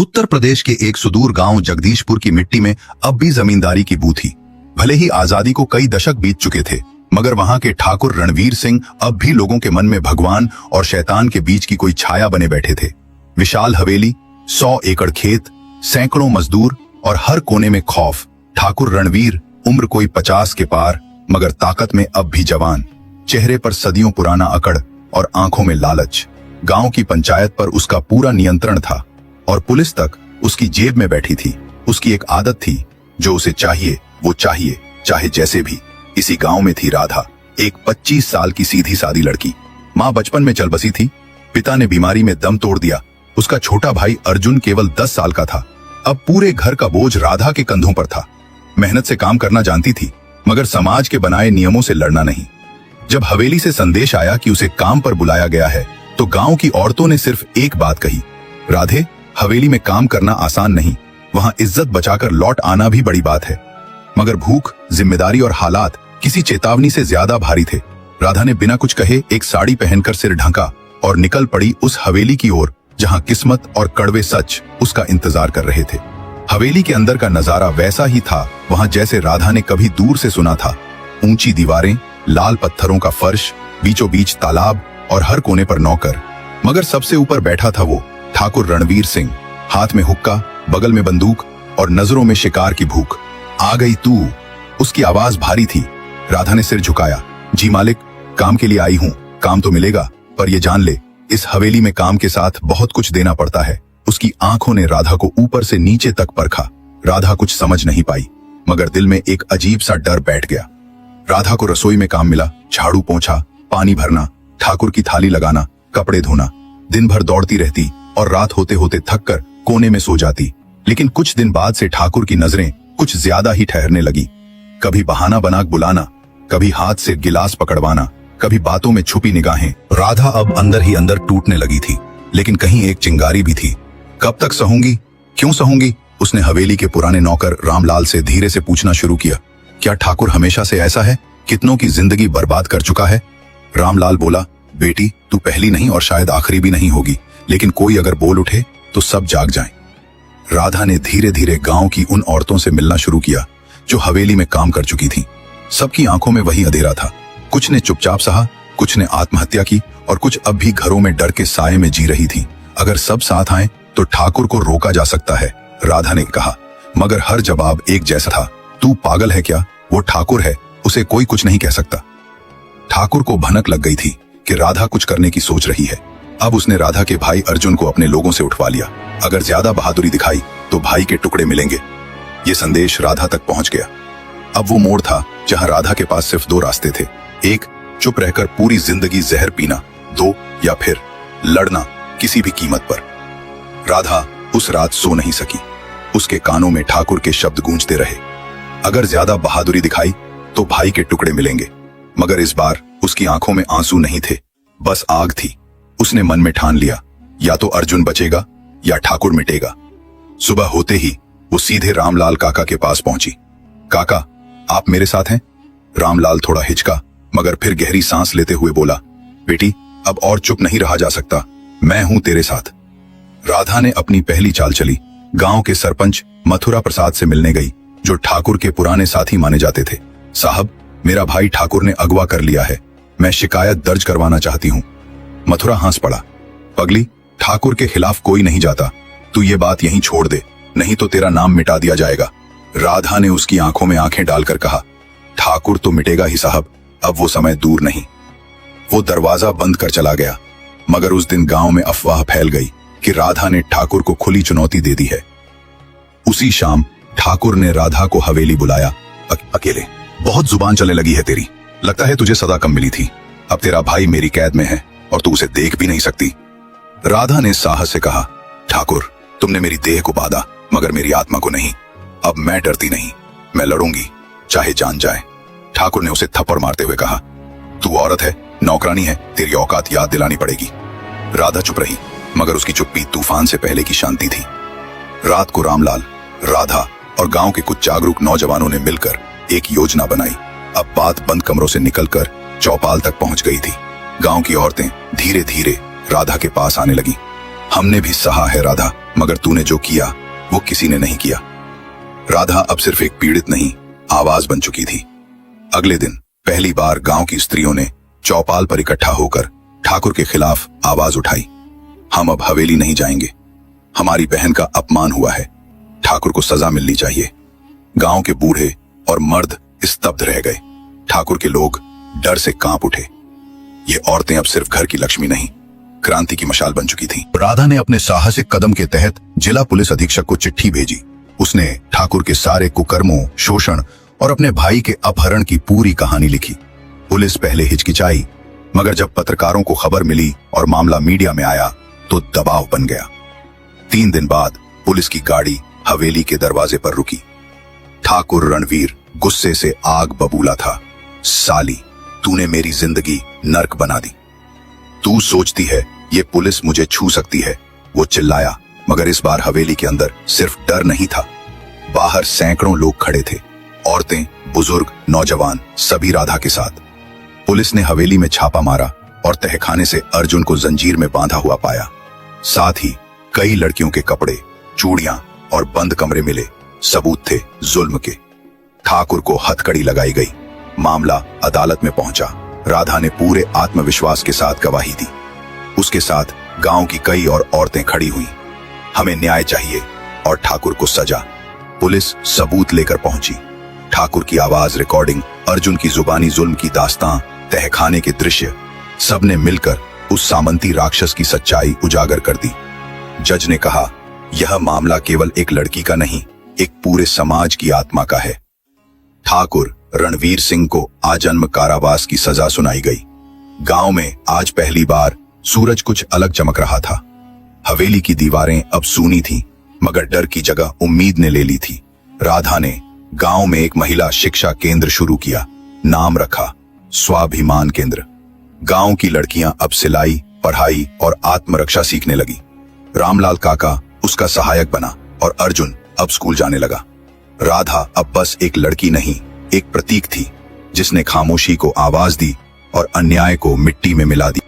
उत्तर प्रदेश के एक सुदूर गांव जगदीशपुर की मिट्टी में अब भी जमींदारी की बू थी। भले ही आजादी को कई दशक बीत चुके थे, मगर वहां के ठाकुर रणवीर सिंह अब भी लोगों के मन में भगवान और शैतान के बीच की कोई छाया बने बैठे थे। विशाल हवेली, 100 एकड़ खेत, सैकड़ों मजदूर और हर कोने में खौफ। ठाकुर रणवीर, उम्र कोई 50 के पार, मगर ताकत में अब भी जवान। चेहरे पर सदियों पुराना अकड़ और आंखों में लालच। गांव की पंचायत पर उसका पूरा नियंत्रण था और पुलिस तक उसकी जेब में बैठी थी। उसकी एक आदत थी, जो उसे चाहिए वो चाहिए, चाहे जैसे भी। इसी गांव में थी राधा, एक 25 साल की सीधी सादी लड़की। माँ बचपन में चल बसी थी, पिता ने बीमारी में दम तोड़ दिया। उसका छोटा भाई अर्जुन केवल 10 साल का था। अब पूरे घर का बोझ राधा के कंधों पर था। मेहनत से काम करना जानती थी, मगर समाज के बनाए नियमों से लड़ना नहीं। जब हवेली से संदेश आया कि उसे काम पर बुलाया गया है, तो गांव की औरतों ने सिर्फ एक बात कही, राधे, हवेली में काम करना आसान नहीं, वहां इज्जत बचाकर लौट आना भी बड़ी बात है। मगर भूख, जिम्मेदारी और हालात किसी चेतावनी से ज्यादा भारी थे। राधा ने बिना कुछ कहे एक साड़ी पहनकर सिर ढका और निकल पड़ी उस हवेली की ओर जहां किस्मत और कड़वे सच उसका इंतजार कर रहे थे। हवेली के अंदर का नजारा वैसा ही था वहां जैसे राधा ने कभी दूर से सुना था। ऊंची दीवारें, लाल पत्थरों का फर्श, बीचों बीच तालाब और हर कोने पर नौकर। मगर सबसे ऊपर बैठा था वो ठाकुर रणवीर सिंह, हाथ में हुक्का, बगल में बंदूक और नजरों में शिकार की भूख। आ गई तू, उसकी आवाज भारी थी। राधा ने सिर झुकाया। जी मालिक, काम के लिए आई हूँ। काम तो मिलेगा, पर ये जान ले, इस हवेली में काम के साथ बहुत कुछ देना पड़ता है। उसकी आंखों ने राधा को ऊपर से नीचे तक परखा। राधा कुछ समझ नहीं पाई, मगर दिल में एक अजीब सा डर बैठ गया। राधा को रसोई में काम मिला, झाड़ू पोंछा, पानी भरना, ठाकुर की थाली लगाना, कपड़े धोना। दिन भर दौड़ती रहती और रात होते होते थक कर कोने में सो जाती। लेकिन कुछ दिन बाद से ठाकुर की नजरें कुछ ज्यादा ही ठहरने लगी। कभी बहाना बना बुलाना, कभी हाथ से गिलास पकड़वाना, कभी बातों में छुपी निगाहें। राधा अब अंदर ही अंदर टूटने लगी थी, लेकिन कहीं एक चिंगारी भी थी। कब तक सहूंगी, क्यों सहूंगी? उसने हवेली के पुराने नौकर रामलाल से धीरे से पूछना शुरू किया। क्या ठाकुर हमेशा से ऐसा है? कितनों की जिंदगी बर्बाद कर चुका है। रामलाल बोला, बेटी, तू पहली नहीं और शायद आखिरी भी नहीं होगी, लेकिन कोई अगर बोल उठे तो सब जाग जाएं। राधा ने धीरे धीरे गांव की उन औरतों से मिलना शुरू किया जो हवेली में काम कर चुकी थीं। सबकी आंखों में वही अंधेरा था। कुछ ने चुपचाप सहा, कुछ ने आत्महत्या की और कुछ अब भी घरों में डर के साए में जी रही थीं। अगर सब साथ आए तो ठाकुर को रोका जा सकता है, राधा ने कहा। मगर हर जवाब एक जैसा था, तू पागल है क्या? वो ठाकुर है, उसे कोई कुछ नहीं कह सकता। ठाकुर को भनक लग गई थी कि राधा कुछ करने की सोच रही है। अब उसने राधा के भाई अर्जुन को अपने लोगों से उठवा लिया। अगर ज्यादा बहादुरी दिखाई तो भाई के टुकड़े मिलेंगे। ये संदेश राधा तक पहुंच गया। अब वो मोड़ था जहां राधा के पास सिर्फ 2 रास्ते थे। एक, चुप रहकर पूरी जिंदगी जहर पीना। 2, या फिर लड़ना किसी भी कीमत पर। राधा उस रात सो नहीं सकी। उसके कानों में ठाकुर के शब्द गूंजते रहे। अगर ज्यादा बहादुरी दिखाई तो भाई के टुकड़े मिलेंगे। मगर इस बार उसकी आंखों में आंसू नहीं थे, बस आग थी। उसने मन में ठान लिया, या तो अर्जुन बचेगा या ठाकुर मिटेगा। सुबह होते ही वो सीधे रामलाल काका के पास पहुंची। काका, आप मेरे साथ हैं? रामलाल थोड़ा हिचका, मगर फिर गहरी सांस लेते हुए बोला, बेटी, अब और चुप नहीं रहा जा सकता, मैं हूं तेरे साथ। राधा ने अपनी पहली चाल चली। गांव के सरपंच मथुरा प्रसाद से मिलने गई, जो ठाकुर के पुराने साथी माने जाते थे। साहब, मेरा भाई ठाकुर ने अगवा कर लिया है, मैं शिकायत दर्ज करवाना चाहती हूँ। मथुरा हंस पड़ा। पगली, ठाकुर के खिलाफ कोई नहीं जाता, तू ये बात यहीं छोड़ दे, नहीं तो तेरा नाम मिटा दिया जाएगा। राधा ने उसकी आंखों में आंखें डालकर कहा, ठाकुर तो मिटेगा ही साहब, अब वो समय दूर नहीं। वो दरवाजा बंद कर चला गया। मगर उस दिन गांव में अफवाह फैल गई कि राधा ने ठाकुर को खुली चुनौती दे दी है। उसी शाम ठाकुर ने राधा को हवेली बुलाया। अकेले। बहुत जुबान चलने लगी है तेरी, लगता है तुझे सदा कम मिली थी। अब तेरा भाई मेरी कैद में है और तू उसे देख भी नहीं सकती। राधा ने साहस से कहा, ठाकुर, तुमने मेरी देह को बांधा मगर मेरी आत्मा को नहीं। अब मैं डरती नहीं, मैं लड़ूंगी, चाहे जान जाए। ठाकुर ने उसे थप्पड़ मारते हुए कहा, तू औरत है, नौकरानी है, तेरी औकात याद दिलानी पड़ेगी। राधा चुप रही, मगर उसकी चुप्पी तूफान से पहले की शांति थी। रात को रामलाल, राधा और गांव के कुछ जागरूक नौजवानों ने मिलकर एक योजना बनाई। अब बात बंद कमरों से निकलकर चौपाल तक पहुंच गई थी। गांव की औरतें धीरे धीरे राधा के पास आने लगी। हमने भी सहा है राधा, मगर तूने जो किया वो किसी ने नहीं किया। राधा अब सिर्फ एक पीड़ित नहीं, आवाज बन चुकी थी। अगले दिन पहली बार गांव की स्त्रियों ने चौपाल पर इकट्ठा होकर ठाकुर के खिलाफ आवाज उठाई। हम अब हवेली नहीं जाएंगे, हमारी बहन का अपमान हुआ है, ठाकुर को सजा मिलनी चाहिए। गांव के बूढ़े और मर्द स्तब्ध रह गए। ठाकुर के लोग डर से कांप उठे। ये औरतें अब सिर्फ घर की लक्ष्मी नहीं, क्रांति की मशाल बन चुकी थीं। राधा ने अपने साहसिक कदम के तहत जिला पुलिस अधीक्षक को चिट्ठी भेजी। उसने ठाकुर के सारे कुकर्मों, शोषण और अपने भाई के अपहरण की पूरी कहानी लिखी। पुलिस पहले हिचकिचाई, मगर जब पत्रकारों को खबर मिली और मामला मीडिया में आया तो दबाव बन गया। 3 दिन बाद पुलिस की गाड़ी हवेली के दरवाजे पर रुकी। ठाकुर रणवीर गुस्से से आग बबूला था। साली, तूने मेरी जिंदगी नर्क बना दी। तू सोचती है ये पुलिस मुझे छू सकती है, वो चिल्लाया। मगर इस बार हवेली के अंदर सिर्फ डर नहीं था, बाहर सैकड़ों लोग खड़े थे, औरतें, बुजुर्ग, नौजवान, सभी राधा के साथ। पुलिस ने हवेली में छापा मारा और तहखाने से अर्जुन को जंजीर में बांधा हुआ पाया। साथ ही कई लड़कियों के कपड़े, चूड़ियां और बंद कमरे मिले। सबूत थे जुल्म के। ठाकुर को हथकड़ी लगाई गई। मामला अदालत में पहुंचा। राधा ने पूरे आत्मविश्वास के साथ गवाही दी। उसके साथ गांव की कई और औरतें खड़ी हुईं। हमें न्याय चाहिए और ठाकुर को सजा। पुलिस सबूत लेकर पहुंची। ठाकुर की आवाज रिकॉर्डिंग, अर्जुन की जुबानी जुल्म की दास्तां, तहखाने के दृश्य, सबने मिलकर उस सामंती राक्षस की सच्चाई उजागर कर दी। जज ने कहा, यह मामला केवल एक लड़की का नहीं, एक पूरे समाज की आत्मा का है। ठाकुर रणवीर सिंह को आजन्म कारावास की सजा सुनाई गई। गांव में आज पहली बार सूरज कुछ अलग चमक रहा था। हवेली की दीवारें अब सूनी थीं, मगर डर की जगह उम्मीद ने ले ली थी। राधा ने गांव में एक महिला शिक्षा केंद्र शुरू किया। नाम रखा स्वाभिमान केंद्र। गांव की लड़कियां अब सिलाई, पढ़ाई और आत्मरक्षा सीखने लगी। रामलाल काका उसका सहायक बना और अर्जुन अब स्कूल जाने लगा। राधा अब बस एक लड़की नहीं, एक प्रतीक थी, जिसने खामोशी को आवाज दी और अन्याय को मिट्टी में मिला दिया।